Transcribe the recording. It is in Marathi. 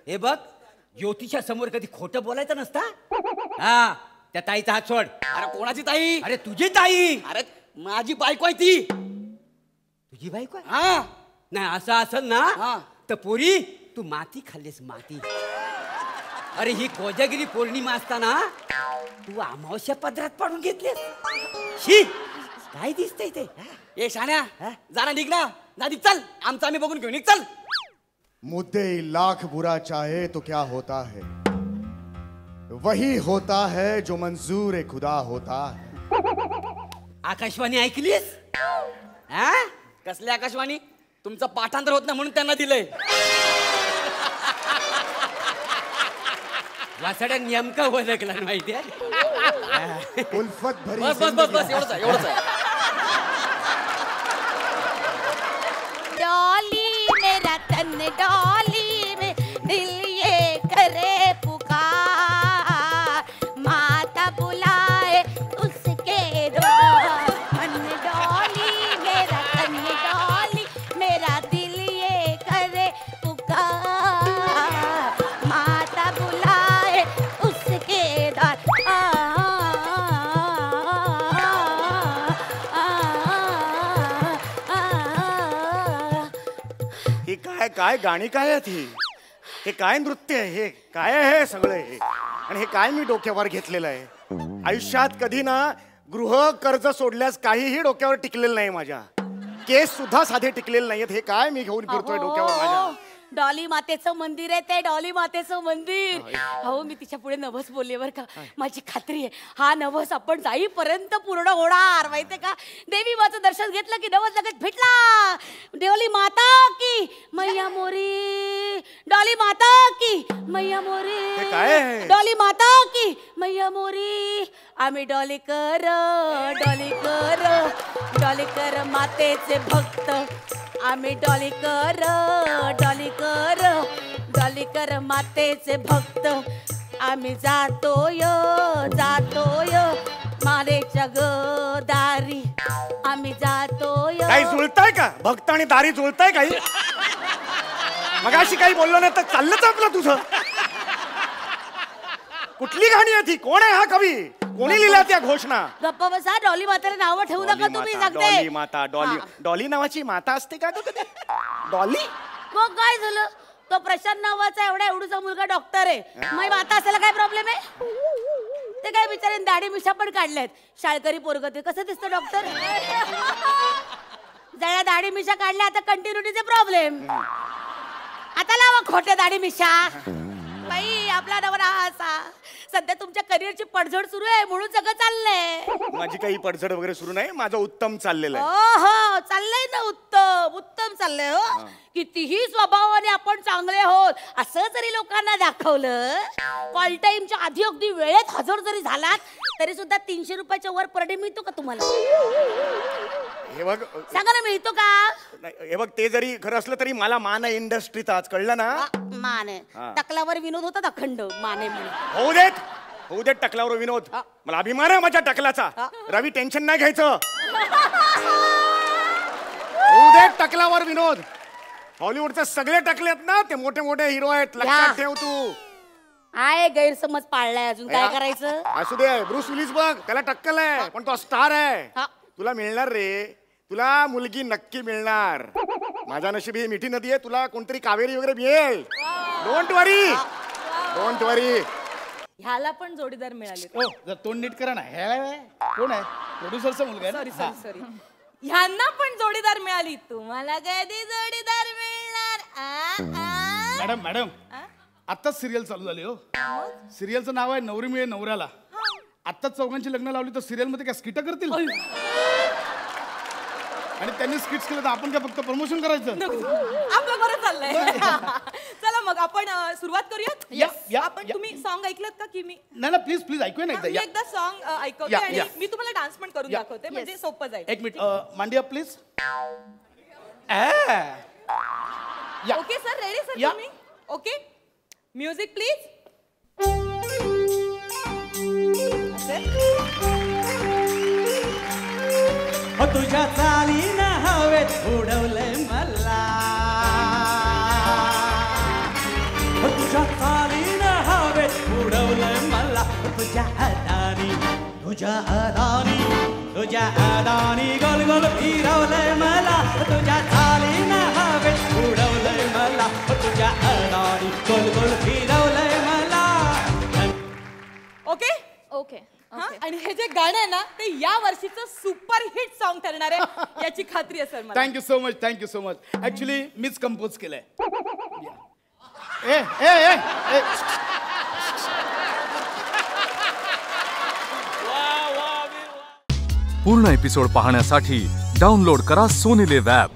हे बघ, ज्योतिषा समोर कधी खोटं बोलायचं नसता. हा, त्या ताईचा हात सोड. अरे कोणाची ताई? अरे तुझी ताई. अरे माझी बायको आहे ती. तुझी बायको? हा. नाही असं असेल ना तर पोरी तू माती खाल्लीस, माती. अरे ही कोजागिरी पौर्णिमा असताना तू अमावस्या पदरात पाडून घेतलीस. शी, काय दिसतंय ते? ए शाण्या, जरा निघ ना. ना निघ, चल. आमचं आम्ही बघून घेऊ, निघ चल. मुद्दे लाख बुरा चाहे तो क्या होता है, वही होता है जो मंजूर खुदा होता है. आकाशवाणी ऐकलीस? कसली आकाशवाणी? तुमचं पाठांतर होत ना म्हणून त्यांना दिलंय. वासड्या नेमका ओळखला माहितीये. उल्फत भरी. बस बस बस बस, एवढंच आहे, एवढंच आहे. डॉली मेरा तन डॉली में दिल ये करे पुकार, माता बुलाए उसके द्वार. मन डॉली मेरा तन डॉली, मेरा दिल ये करे पुकार, माता बुलाए उसके द्वार. काय काय गाणी काय आहेत ही? हे काय नृत्य आहे? हे काय आहे सगळं हे? आणि हे काय मी डोक्यावर घेतलेलं आहे? आयुष्यात कधी ना गृह कर्ज सोडल्यास काहीही डोक्यावर टिकलेलं नाही माझ्या. केस सुद्धा साधे टिकलेले नाहीयेत. हे काय मी घेऊन फिरतोय डोक्यावर माझ्या? डॉली मातेचं मंदिर आहे ते, डॉली मातेचं मंदिर. हो, मी तिच्या पुढे नवस बोलले बर का. माझी खात्री आहे हा नवस आपण जाईपर्यंत पूर्ण होणार, माहितीये का. देवी माचं दर्शन घेतलं की नवस लगेच भेटला. डॉली माता की मैया मोरी, डॉली माता की मैया मोरी, डॉली माता की मैया मोरी. आम्ही डॉली कर, डॉली कर, डॉली कर मातेचे भक्त. आम्ही डॉली कर, डॉली कर, डॉली कर मातेचे भक्त. आम्ही जातोय, जातोय मारेच्या दारी. आम्ही जातोय. काही जुळताय का? भक्त आणि दारी जुळताय काही? मगाशी काही बोललो नाही तर चाललंच आपलं तुझं. कुठली गाणी आहे ती? कोण आहे हा कवी? कोणी लिहिल्या त्या घोषणा? गप्प बसा, डॉली माताला नाव ठेवू नका तुम्ही. सांगते डॉली माता. डॉली, डॉली नावाची माता असते का कधी? डॉली मग काय झालं? तो प्रशांत नावाचा एवढा मुलगा डॉक्टर आहे. मग माता असायला काय प्रॉब्लेम आहे? ते काय बिचारे दाढी मिशा पण काढल्यात. शाळकरी पोरग ते कसं दिसतं डॉक्टर? जरा दाढी मिशा काढल्या, आता कंटिन्युटीचे प्रॉब्लेम. आता लावा खोट्या दाढी मिशा. बाई, आपला नवरा असा. सध्या तुमच्या करिअरची पडझड सुरू आहे म्हणून सगळं चाललंय. माझी काही पडझड वगैरे सुरू नाही. माझं उत्तम चाललेलं आहे. हो, चाललंय ना. उत्तम उत्तम चाललंय. हो, कितीही स्वभावाने आपण चांगले आहोत असं जरी लोकांना दाखवलं, कॉल टाइमच्या आधी अगदी वेळेत हजर जरी झालात तरी सुद्धा 300 रुपयाच्या वर पर डे मिळतो का तुम्हाला? हे बघ, सांगा ना, मिळतो का? हे बघ, ते जरी खरं असलं तरी मला मान आहे इंडस्ट्रीत. आज कळलं ना? मान आहे. टकलावर विनोद होतात अखंड. माने म्हणे. होऊ देत, होऊ देत टकलावर विनोद. मला अभिमान आहे माझ्या टकलाचा. रवी, टेन्शन नाही घ्यायचं. होऊ देत टकलावर विनोद. हॉलिवूडचे सगळे टकलेत ना, ते मोठे मोठे हिरो आहेत. लक्षात ठेव तू. आहे गैरसमज पाळलाय. अजून काय करायचं? असू दे. ब्रूस विलिस बघ, त्याला टक्कल आहे पण तो स्टार आहे. तुला मिळणार रे. तुला मुलगी नक्की मिळणार. माझ्या नशिबी ही मिठी नदी आहे. तुला कोणतरी कावेरी वगैरे मिळेल. डोंट वरी, डोंट वरी. ह्याला पण जोडीदार मिळाले. जर तोंड नीट करा ना. कोण आहे? प्रोड्युसरचा मुलगा. Sorry sorry sorry. ह्यांना पण जोडीदार मिळाली. तुम्हाला कधी जोडीदार मिळणार? मॅडम, मॅडम, आत्ताच सिरियल चालू झाली. हो, सिरियलचं नाव आहे नवरी मिळे नवऱ्याला. आत्ताच चौघांची लग्न लावली तर सिरियल मध्ये काय स्किट करतील? आणि त्यांनी स्किट्स केलं तर आपण काय फक्त प्रमोशन करायचं? आपलं बरं चाललंय. चला मग आपण सुरुवात करूयात. आपण तुम्ही सॉन्ग ऐकलत का? की मी नाही, प्लीज प्लीज ऐकूया ना मी एकदा सॉन्ग ऐकवते आणि मी तुम्हाला डान्स पण करून दाखवते, म्हणजे सोपं जाईल. एक मिनिट, मांडिया please. Okay sir, ready sir तुम्ही? Okay, music please. तुझ्या चालीनं हवेत उडवलंय मला. तुझ्या चालीनं हवेत उडवलंय मला तुझ्या अदानी गोल गोल फिरवलंय मला तुझ्या चालीनं हवेत उडवलंय मला तुझ्या अदानी गोल गोल फिरवलंय मला. ओके ओके हा आणि हे जे गाणं आहे ना ते या वर्षीचं सुपर हिट सॉन्ग ठरणार आहे याची खात्री आहे सर मला. Thank you so much. ऍक्च्युली मीच कंपोज केलंय. ए ए ए ए पूर्ण एपिसोड पाहण्यासाठी डाउनलोड करा सोनी लिव्ह ॲप.